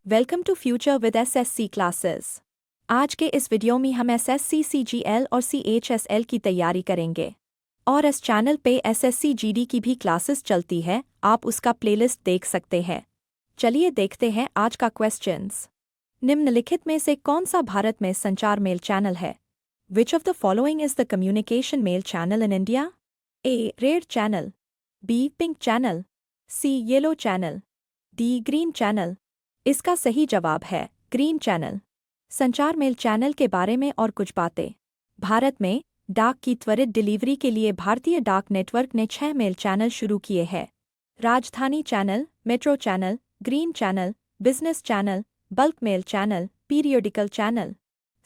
Welcome to future with SSC classes. आज के इस वीडियो में हम एसएससी सीजीएल और सीएचएसएल की तैयारी करेंगे और इस चैनल पे एसएससी जीडी की भी क्लासेस चलती है, आप उसका प्लेलिस्ट देख सकते हैं। चलिए देखते हैं आज का क्वेश्चंस। निम्नलिखित में से कौन सा भारत में संचार मेल चैनल है? Which of the following is the communication mail channel in India? A red channel, B pink channel, C yellow channel, D green channel. इसका सही जवाब है ग्रीन चैनल। संचार मेल चैनल के बारे में और कुछ बातें। भारत में डाक की त्वरित डिलीवरी के लिए भारतीय डाक नेटवर्क ने 6 मेल चैनल शुरू किए हैं। Rajdhani channel, metro channel, green channel, business channel, bulk mail channel, periodical channel.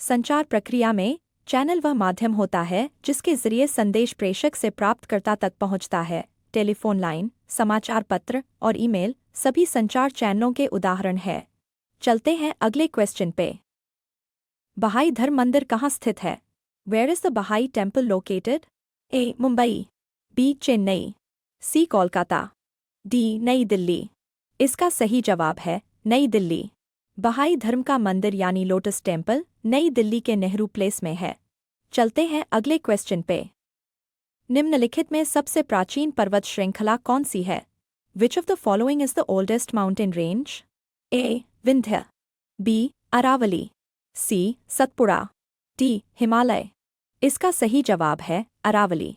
संचार प्रक्रिया में चैनल वह माध्यम होता है जिसके जरिए संदेश प्रेषक से प्राप्तकर्ता तक पहुंचता है। टेलीफोन लाइन, समाचार पत्र और ईमेल सभी संचार चैनलों के उदाहरण हैं। चलते हैं अगले क्वेश्चन पे। बहाई धर्म मंदिर कहाँ स्थित है? वेयर इज द बहाई टेम्पल लोकेटेड? ए मुंबई, बी चेन्नई, सी कोलकाता, डी नई दिल्ली। इसका सही जवाब है नई दिल्ली। बहाई धर्म का मंदिर यानी लोटस टेम्पल नई दिल्ली के नेहरू प्लेस में है। चलते हैं अगले क्वेश्चन पे। निम्नलिखित में सबसे प्राचीन पर्वत श्रृंखला कौन सी है? Which of the following is the oldest mountain range? A Vindhya, B Aravalli, C Satpura, D Himalaya. इसका सही जवाब है अरावली।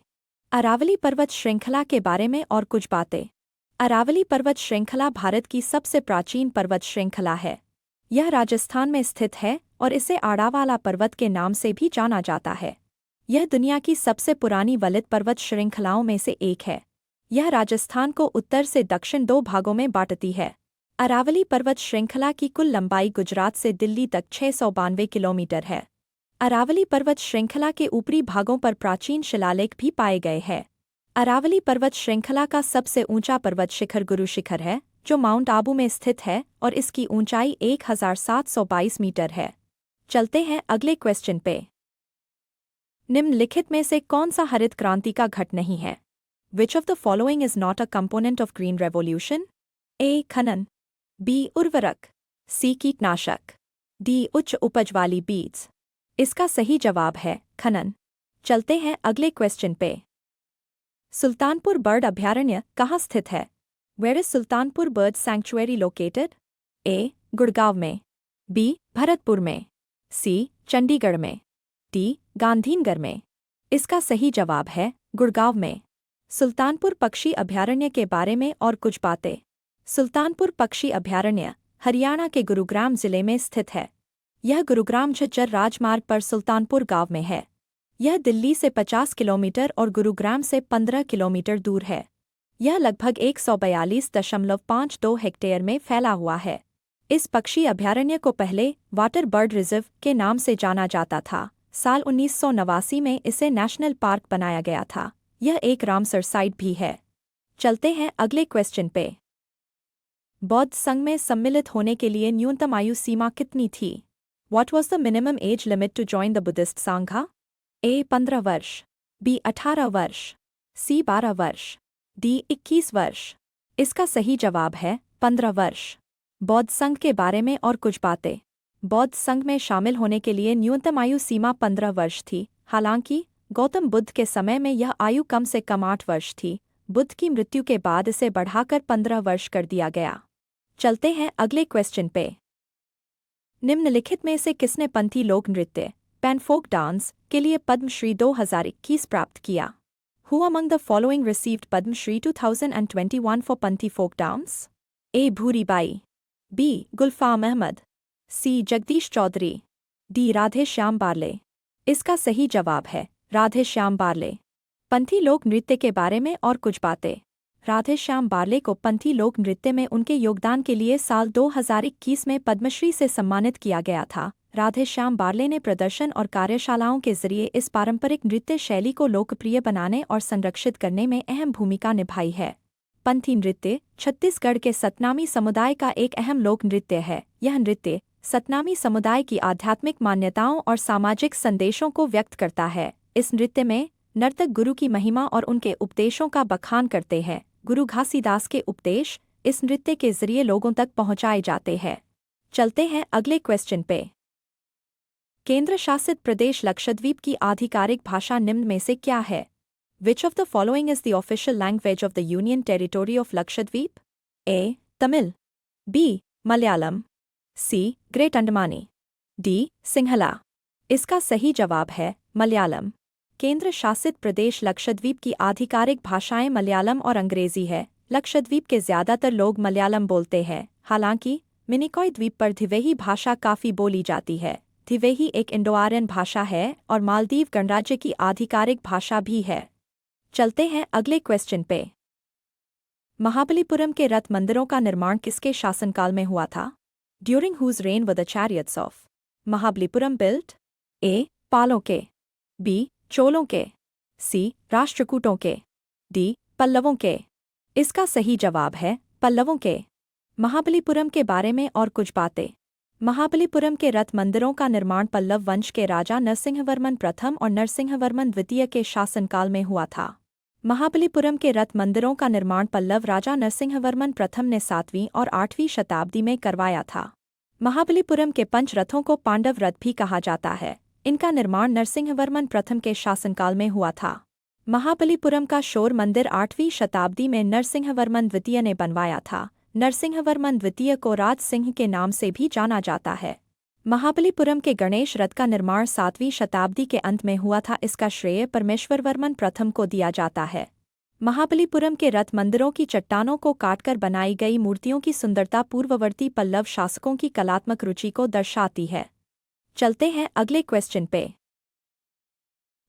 अरावली पर्वत श्रृंखला के बारे में और कुछ बातें। अरावली पर्वत श्रृंखला भारत की सबसे प्राचीन पर्वत श्रृंखला है। यह राजस्थान में स्थित है और इसे आड़ावाला पर्वत के नाम से भी जाना जाता है। यह दुनिया की सबसे पुरानी वलित पर्वत श्रृंखलाओं में से एक है। यह राजस्थान को उत्तर से दक्षिण 2 भागों में बांटती है। अरावली पर्वत श्रृंखला की कुल लंबाई गुजरात से दिल्ली तक 692 किलोमीटर है। अरावली पर्वत श्रृंखला के ऊपरी भागों पर प्राचीन शिलालेख भी पाए गए हैं। अरावली पर्वत श्रृंखला का सबसे ऊंचा पर्वत शिखर गुरु शिखर है, जो माउंट आबू में स्थित है और इसकी ऊंचाई 1722 मीटर है। चलते हैं अगले क्वेश्चन पे। निम्नलिखित में से कौन सा हरित क्रांति का घट नहीं है? Which of the following is not a component of green revolution? A खनन, बी उर्वरक, सी कीटनाशक, डी उच्च उपज वाली बीज। इसका सही जवाब है खनन। चलते हैं अगले क्वेश्चन पे। सुल्तानपुर बर्ड अभयारण्य कहाँ स्थित है? Where is Sultanpur bird sanctuary located? A Gurgaon में, बी भरतपुर में, सी चंडीगढ़ में, डी गांधीनगर में। इसका सही जवाब है गुड़गांव में। सुल्तानपुर पक्षी अभयारण्य के बारे में और कुछ बातें। सुल्तानपुर पक्षी अभयारण्य हरियाणा के गुरुग्राम जिले में स्थित है। यह गुरुग्राम झज्जर राजमार्ग पर सुल्तानपुर गांव में है। यह दिल्ली से 50 किलोमीटर और गुरुग्राम से 15 किलोमीटर दूर है। यह लगभग 142.52 हेक्टेयर में फैला हुआ है। इस पक्षी अभयारण्य को पहले वाटर बर्ड रिजर्व के नाम से जाना जाता था। साल 1989 में इसे नेशनल पार्क बनाया गया था। यह एक रामसर साइट भी है। चलते हैं अगले क्वेश्चन पे। बौद्ध संघ में सम्मिलित होने के लिए न्यूनतम आयु सीमा कितनी थी? What was the minimum age limit to join the Buddhist Sangha? A 15 वर्ष, B 18 वर्ष, C 12 वर्ष, D 21 वर्ष। इसका सही जवाब है 15 वर्ष। बौद्ध संघ के बारे में और कुछ बातें। बौद्ध संघ में शामिल होने के लिए न्यूनतम आयु सीमा 15 वर्ष थी। हालांकि गौतम बुद्ध के समय में यह आयु कम से कम 8 वर्ष थी। बुद्ध की मृत्यु के बाद इसे बढ़ाकर 15 वर्ष कर दिया गया। चलते हैं अगले क्वेश्चन पे। निम्नलिखित में से किसने पंथी लोक नृत्य पैन फोक डांस के लिए पद्मश्री 2021 प्राप्त किया? Who among the following received Padmashri 2021 for Panthi folk dance? A Bhuri Bai, B Gulfam Ahmed, C Jagdish Chaudhary, D Radhe Shyam Barle. इसका सही जवाब है राधे श्याम बारले। पंथी लोक नृत्य के बारे में और कुछ बातें। राधे श्याम बारले को पंथी लोक नृत्य में उनके योगदान के लिए साल 2021 में पद्मश्री से सम्मानित किया गया था। राधे श्याम बारले ने प्रदर्शन और कार्यशालाओं के जरिए इस पारंपरिक नृत्य शैली को लोकप्रिय बनाने और संरक्षित करने में अहम भूमिका निभाई है। पंथी नृत्य छत्तीसगढ़ के सतनामी समुदाय का एक अहम लोक नृत्य है। यह नृत्य सतनामी समुदाय की आध्यात्मिक मान्यताओं और सामाजिक संदेशों को व्यक्त करता है। इस नृत्य में नर्तक गुरु की महिमा और उनके उपदेशों का बखान करते हैं। गुरु घासीदास के उपदेश इस नृत्य के जरिए लोगों तक पहुंचाए जाते हैं। चलते हैं अगले क्वेश्चन पे। केंद्र शासित प्रदेश लक्षद्वीप की आधिकारिक भाषा निम्न में से क्या है? Which of the following is the official language of the union territory of Lakshadweep? A. Tamil, B. Malayalam, C. Great Andamani, D. Sinhala. इसका सही जवाब है मलयालम। केंद्र शासित प्रदेश लक्षद्वीप की आधिकारिक भाषाएं मलयालम और अंग्रेजी है। लक्षद्वीप के ज्यादातर लोग मलयालम बोलते हैं, हालांकि मिनिकॉय द्वीप पर धिवेही भाषा काफ़ी बोली जाती है। धिवेही एक इंडो-आर्यन भाषा है और मालदीव गणराज्य की आधिकारिक भाषा भी है। चलते हैं अगले क्वेश्चन पे। महाबलीपुरम के रथ मंदिरों का निर्माण किसके शासनकाल में हुआ था? During whose reign were the chariots of Mahabalipuram built? A. पालों के, बी. चोलों के, सी. राष्ट्रकूटों के, डी. पल्लवों के। इसका सही जवाब है पल्लवों के। महाबलीपुरम के बारे में और कुछ बातें। महाबलीपुरम के रथ मंदिरों का निर्माण पल्लव वंश के राजा नरसिंहवर्मन प्रथम और नरसिंहवर्मन द्वितीय के शासनकाल में हुआ था। महाबलीपुरम के रथ मंदिरों का निर्माण पल्लव राजा नरसिंहवर्मन प्रथम ने 7वीं और 8वीं शताब्दी में करवाया था। महाबलीपुरम के पंच रथों को पांडव रथ भी कहा जाता है। इनका निर्माण नरसिंहवर्मन प्रथम के शासनकाल में हुआ था। महाबलीपुरम का शोर मंदिर 8वीं शताब्दी में नरसिंहवर्मन द्वितीय ने बनवाया था। नरसिंहवर्मन द्वितीय को राज सिंह के नाम से भी जाना जाता है। महाबलीपुरम के गणेश रथ का निर्माण 7वीं शताब्दी के अंत में हुआ था। इसका श्रेय परमेश्वरवर्मन प्रथम को दिया जाता है। महाबलीपुरम के रथ मंदिरों की चट्टानों को काटकर बनाई गई मूर्तियों की सुंदरता पूर्ववर्ती पल्लव शासकों की कलात्मक रुचि को दर्शाती है। चलते हैं अगले क्वेश्चन पे।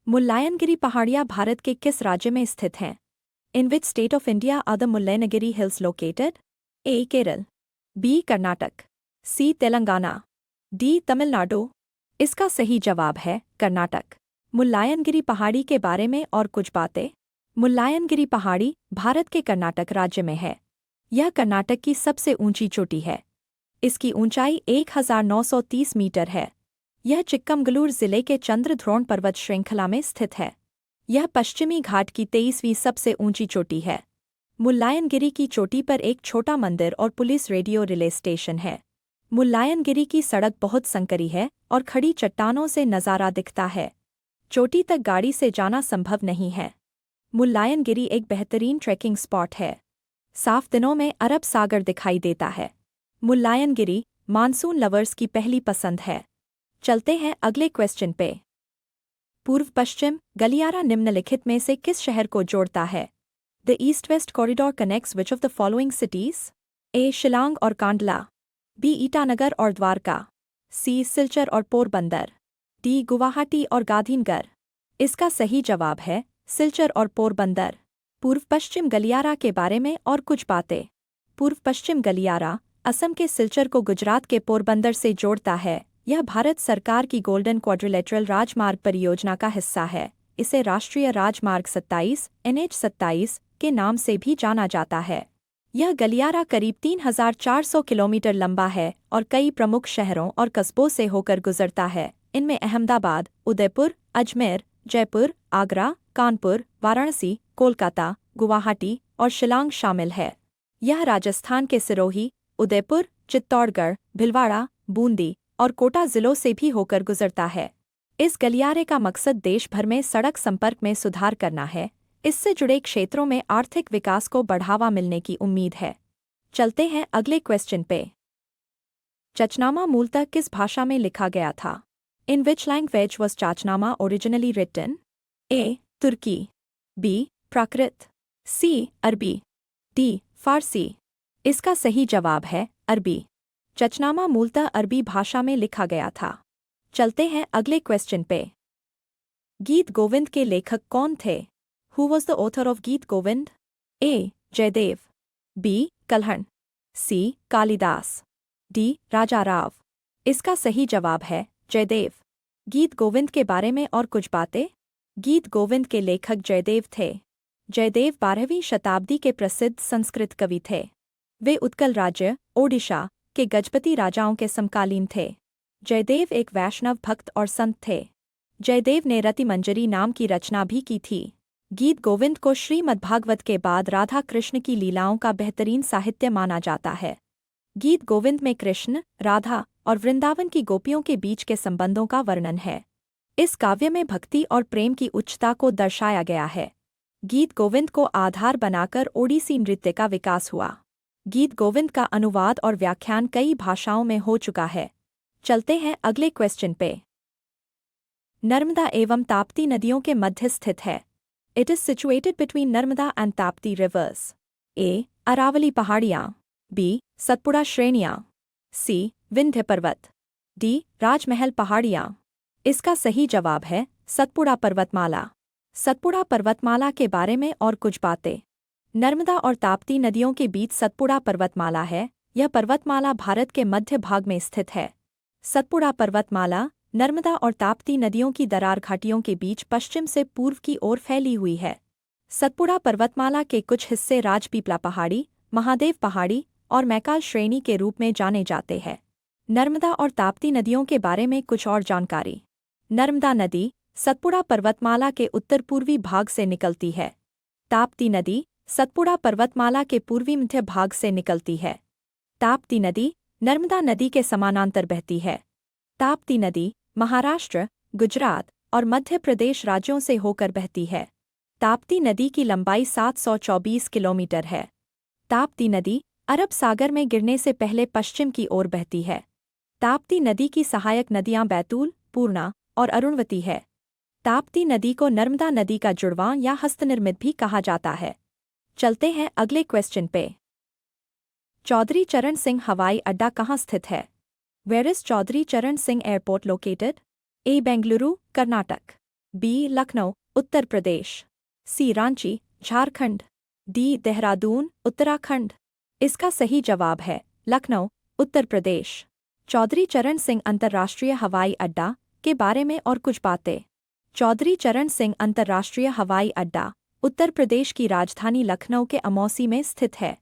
मुल्लायनगिरी पहाड़ियाँ भारत के किस राज्य में स्थित हैं? In which state of India are the Mullayanagiri hills located? A. Kerala, B. Karnataka, C. Telangana, D. Tamil Nadu. इसका सही जवाब है कर्नाटक। मुल्लायनगिरी पहाड़ी के बारे में और कुछ बातें। मुल्लायनगिरी पहाड़ी भारत के कर्नाटक राज्य में है। यह कर्नाटक की सबसे ऊंची चोटी है। इसकी ऊंचाई 1930 मीटर है। यह चिक्कमगलूर जिले के चंद्रद्रोण पर्वत श्रृंखला में स्थित है। यह पश्चिमी घाट की 23वीं सबसे ऊंची चोटी है। मुल्लायनगिरी की चोटी पर एक छोटा मंदिर और पुलिस रेडियो रिले स्टेशन है। मुल्लायनगिरी की सड़क बहुत संकरी है और खड़ी चट्टानों से नज़ारा दिखता है। चोटी तक गाड़ी से जाना संभव नहीं है। मुल्लायनगिरी एक बेहतरीन ट्रैकिंग स्पॉट है। साफ दिनों में अरब सागर दिखाई देता है। मुल्लायनगिरी मानसून लवर्स की पहली पसंद है। चलते हैं अगले क्वेश्चन पे। पूर्व पश्चिम गलियारा निम्नलिखित में से किस शहर को जोड़ता है? The east west corridor connects which of the following cities? A. Shillong और कांडला, बी. ईटानगर और द्वारका, सी. सिलचर और पोरबंदर, डी. गुवाहाटी और गांधीनगर। इसका सही जवाब है सिलचर और पोरबंदर। पूर्व पश्चिम गलियारा के बारे में और कुछ बातें। पूर्व पश्चिम गलियारा असम के सिलचर को गुजरात के पोरबंदर से जोड़ता है। यह भारत सरकार की गोल्डन क्वाड्रिलेटरल राजमार्ग परियोजना का हिस्सा है। इसे राष्ट्रीय राजमार्ग 27 NH 27 के नाम से भी जाना जाता है। यह गलियारा करीब 3400 किलोमीटर लंबा है और कई प्रमुख शहरों और कस्बों से होकर गुजरता है। इनमें अहमदाबाद, उदयपुर, अजमेर, जयपुर, आगरा, कानपुर, वाराणसी, कोलकाता, गुवाहाटी और शिलांग शामिल है। यह राजस्थान के सिरोही, उदयपुर, चित्तौड़गढ़, भिलवाड़ा, बूंदी और कोटा जिलों से भी होकर गुजरता है। इस गलियारे का मकसद देश भर में सड़क संपर्क में सुधार करना है। इससे जुड़े क्षेत्रों में आर्थिक विकास को बढ़ावा मिलने की उम्मीद है। चलते हैं अगले क्वेश्चन पे। चचनामा मूलतः किस भाषा में लिखा गया था? In which language was Chachnama originally written? A. Turki, B. Prakrit, C. Arabi, D. फारसी। इसका सही जवाब है अरबी। चचनामा मूलतः अरबी भाषा में लिखा गया था। चलते हैं अगले क्वेश्चन पे। गीत गोविंद के लेखक कौन थे? Who was the author of गीत गोविंद? ए. जयदेव, बी. कल्हण, सी. कालिदास, डी. राजा राव। इसका सही जवाब है जयदेव। गीत गोविंद के बारे में और कुछ बातें। गीत गोविंद के लेखक जयदेव थे। जयदेव 12वीं शताब्दी के प्रसिद्ध संस्कृत कवि थे। वे उत्कल राज्य ओडिशा के गजपति राजाओं के समकालीन थे। जयदेव एक वैष्णव भक्त और संत थे। जयदेव ने रतिमंजरी नाम की रचना भी की थी। गीत गोविंद को श्रीमद्भागवत के बाद राधा कृष्ण की लीलाओं का बेहतरीन साहित्य माना जाता है। गीत गोविंद में कृष्ण, राधा और वृंदावन की गोपियों के बीच के संबंधों का वर्णन है। इस काव्य में भक्ति और प्रेम की उच्चता को दर्शाया गया है। गीत गोविंद को आधार बनाकर ओडिसी नृत्य का विकास हुआ। गीत गोविंद का अनुवाद और व्याख्यान कई भाषाओं में हो चुका है। चलते हैं अगले क्वेश्चन पे। नर्मदा एवं ताप्ती नदियों के मध्य स्थित है। It is situated between Narmada and Tapti rivers. A. Aravalli पहाड़ियाँ, बी. सतपुड़ा श्रेणियाँ, सी. विंध्य पर्वत, डी. राजमहल पहाड़ियाँ। इसका सही जवाब है सतपुड़ा पर्वतमाला। सतपुड़ा पर्वतमाला के बारे में और कुछ बातें। नर्मदा और ताप्ती नदियों के बीच सतपुड़ा पर्वतमाला है। यह पर्वतमाला भारत के मध्य भाग में स्थित है। सतपुड़ा पर्वतमाला नर्मदा और ताप्ती नदियों की दरार घाटियों के बीच पश्चिम से पूर्व की ओर फैली हुई है। सतपुड़ा पर्वतमाला के कुछ हिस्से राजपीपला पहाड़ी, महादेव पहाड़ी और मैकाल श्रेणी के रूप में जाने जाते हैं। नर्मदा और ताप्ती नदियों के बारे में कुछ और जानकारी। नर्मदा नदी सतपुड़ा पर्वतमाला के उत्तर पूर्वी भाग से निकलती है। ताप्ती नदी सतपुड़ा पर्वतमाला के पूर्वी मध्य भाग से निकलती है। ताप्ती नदी नर्मदा नदी के समानांतर बहती है। ताप्ती नदी महाराष्ट्र, गुजरात और मध्य प्रदेश राज्यों से होकर बहती है। ताप्ती नदी की लंबाई 724 किलोमीटर है। ताप्ती नदी अरब सागर में गिरने से पहले पश्चिम की ओर बहती है। ताप्ती नदी की सहायक नदियां बैतूल, पूर्णा और अरुणवती है। ताप्ती नदी को नर्मदा नदी का जुड़वां या हस्तनिर्मित भी कहा जाता है। चलते हैं अगले क्वेश्चन पे। चौधरी चरण सिंह हवाई अड्डा कहाँ स्थित है? वेयर इज चौधरी चरण सिंह एयरपोर्ट लोकेटेड? ए. बेंगलुरु, कर्नाटक, बी. लखनऊ, उत्तर प्रदेश, सी. रांची, झारखंड, डी. देहरादून, उत्तराखंड। इसका सही जवाब है लखनऊ, उत्तर प्रदेश। चौधरी चरण सिंह अंतर्राष्ट्रीय हवाई अड्डा के बारे में और कुछ बातें। चौधरी चरण सिंह अंतर्राष्ट्रीय हवाई अड्डा उत्तर प्रदेश की राजधानी लखनऊ के अमौसी में स्थित है।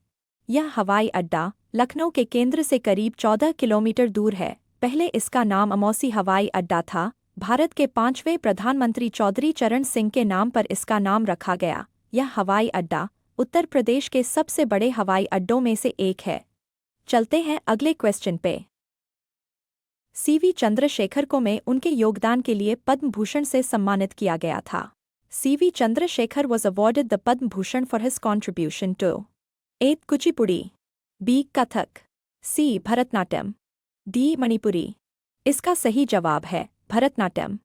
यह हवाई अड्डा लखनऊ के केंद्र से करीब 14 किलोमीटर दूर है। पहले इसका नाम अमौसी हवाई अड्डा था। भारत के 5वें प्रधानमंत्री चौधरी चरण सिंह के नाम पर इसका नाम रखा गया। यह हवाई अड्डा उत्तर प्रदेश के सबसे बड़े हवाई अड्डों में से एक है। चलते हैं अगले क्वेश्चन पे। सीवी चंद्रशेखर को में उनके योगदान के लिए पद्म भूषण से सम्मानित किया गया था। CV Chandrashekhar was awarded the Padma Bhushan for his contribution to A. Kuchipudi, B. Kathak, C. Bharatanatyam, D. Manipuri. इसका सही जवाब है भरतनाट्यम।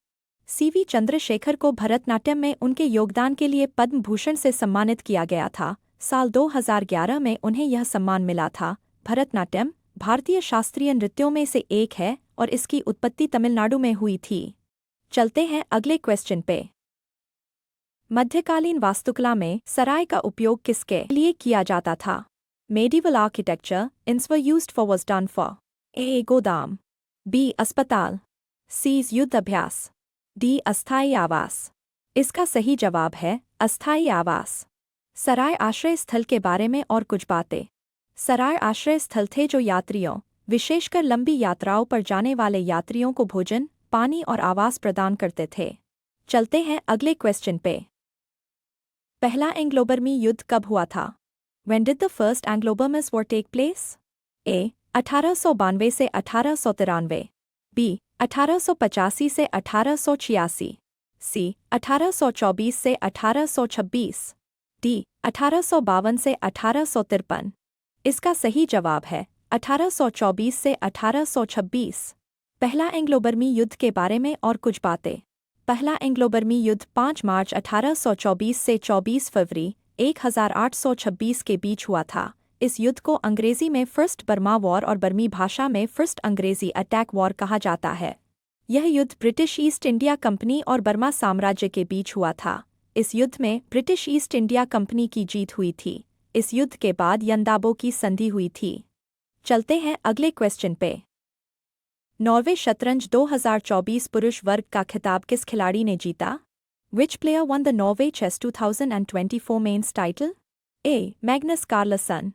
सीवी चंद्रशेखर को भरतनाट्यम में उनके योगदान के लिए पद्म भूषण से सम्मानित किया गया था। साल 2011 में उन्हें यह सम्मान मिला था। भरतनाट्यम भारतीय शास्त्रीय नृत्यों में से एक है और इसकी उत्पत्ति तमिलनाडु में हुई थी। चलते हैं अगले क्वेश्चन पे। मध्यकालीन वास्तुकला में सराय का उपयोग किसके लिए किया जाता था? मेडिवल आर्किटेक्चर इंस were used for was done for a. गोदाम, बी. अस्पताल, सी. युद्ध अभ्यास, डी. अस्थायी आवास। इसका सही जवाब है अस्थायी आवास। सराय आश्रय स्थल के बारे में और कुछ बातें। सराय आश्रय स्थल थे जो यात्रियों, विशेषकर लंबी यात्राओं पर जाने वाले यात्रियों को भोजन, पानी और आवास प्रदान करते थे। चलते हैं अगले क्वेश्चन पे। पहला एंग्लो-बर्मी युद्ध कब हुआ था? When did the first Anglo-Burmese War take place? A. 1892 से 1893, B. 1885 से 1886, C. 1824 से 1826, D. 1852 से 1853। इसका सही जवाब है 1824 से 1826। पहला एंग्लो-बर्मी युद्ध के बारे में और कुछ बातें। पहला एंग्लो-बर्मी युद्ध 5 मार्च 1824 से 24 फरवरी 1826 के बीच हुआ था। इस युद्ध को अंग्रेजी में फर्स्ट बर्मा वॉर और बर्मी भाषा में फर्स्ट अंग्रेजी अटैक वॉर कहा जाता है। यह युद्ध ब्रिटिश ईस्ट इंडिया कंपनी और बर्मा साम्राज्य के बीच हुआ था। इस युद्ध में ब्रिटिश ईस्ट इंडिया कंपनी की जीत हुई थी। इस युद्ध के बाद यंदाबो की संधि हुई थी। चलते हैं अगले क्वेश्चन पे। नॉर्वे शतरंज 2024 पुरुष वर्ग का खिताब किस खिलाड़ी ने जीता? Which player won the Norway Chess 2024 mains title? A. Magnus Carlsen,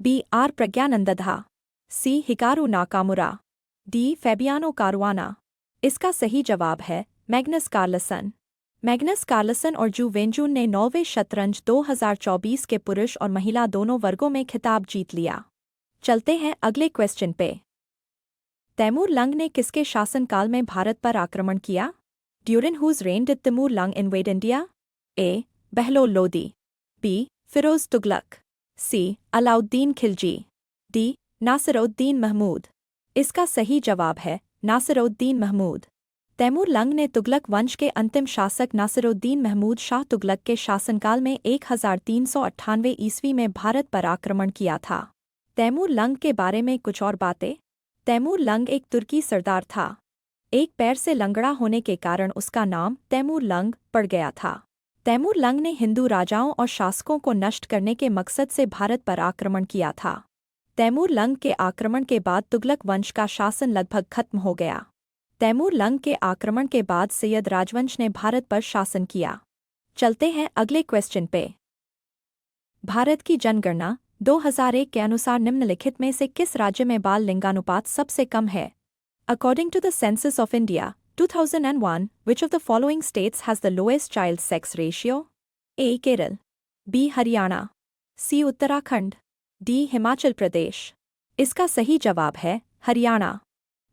B. R. Pragyanandadha, C. Hikaru Nakamura, D. Fabiano Caruana। इसका सही जवाब है मैग्नस कार्लसन। मैग्नस कार्लसन और जू वेंजून ने नॉर्वे शतरंज 2024 के पुरुष और महिला दोनों वर्गों में खिताब जीत लिया। चलते हैं अगले क्वेश्चन पे। तैमूर लंग ने किसके शासनकाल में भारत पर आक्रमण किया? During whose reign did Timur Lang invade India? A. Bahlol Lodi, B. Firoz Tughlaq, C. Alauddin Khilji, D. Nasiruddin Mahmud. इसका सही जवाब है नासिरुद्दीन महमूद। तैमूर लंग ने तुगलक वंश के अंतिम शासक नासिरुद्दीन महमूद शाह तुगलक के शासनकाल में 1398 ईस्वी में भारत पर आक्रमण किया था। तैमूर लंग के बारे में कुछ और बातें। तैमूर लंग एक तुर्की सरदार था। एक पैर से लंगड़ा होने के कारण उसका नाम तैमूर लंग पड़ गया था। तैमूर लंग ने हिंदू राजाओं और शासकों को नष्ट करने के मकसद से भारत पर आक्रमण किया था। तैमूर लंग के आक्रमण के बाद तुगलक वंश का शासन लगभग खत्म हो गया। तैमूर लंग के आक्रमण के बाद सैयद राजवंश ने भारत पर शासन किया। चलते हैं अगले क्वेश्चन पे। भारत की जनगणना 2001 के अनुसार निम्नलिखित में से किस राज्य में बाल लिंगानुपात सबसे कम है? According to the Census of India, 2001, which of the following states has the lowest child sex ratio? A. Kerala, B. Haryana, C. Uttarakhand, D. Himachal Pradesh. इसका सही जवाब है हरियाणा।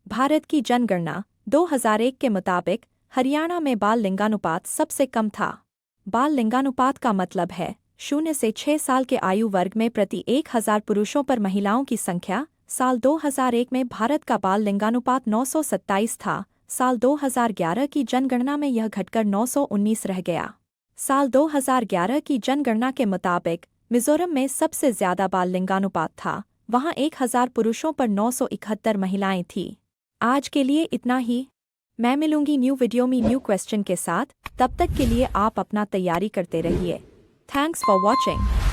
भारत की जनगणना 2001 के मुताबिक हरियाणा में बाल लिंगानुपात सबसे कम था। बाल लिंगानुपात का मतलब है 0 से 6 साल के आयु वर्ग में प्रति 1000 पुरुषों पर महिलाओं की संख्या। साल 2001 में भारत का बाल लिंगानुपात 927 था। साल 2011 की जनगणना में यह घटकर 919 रह गया। साल 2011 की जनगणना के मुताबिक मिजोरम में सबसे ज्यादा बाल लिंगानुपात था। वहां 1000 पुरुषों पर 971 महिलाएं थीं। आज के लिए इतना ही। मैं मिलूंगी न्यू वीडियो में न्यू क्वेश्चन के साथ। तब तक के लिए आप अपना तैयारी करते रहिए। Thanks for watching.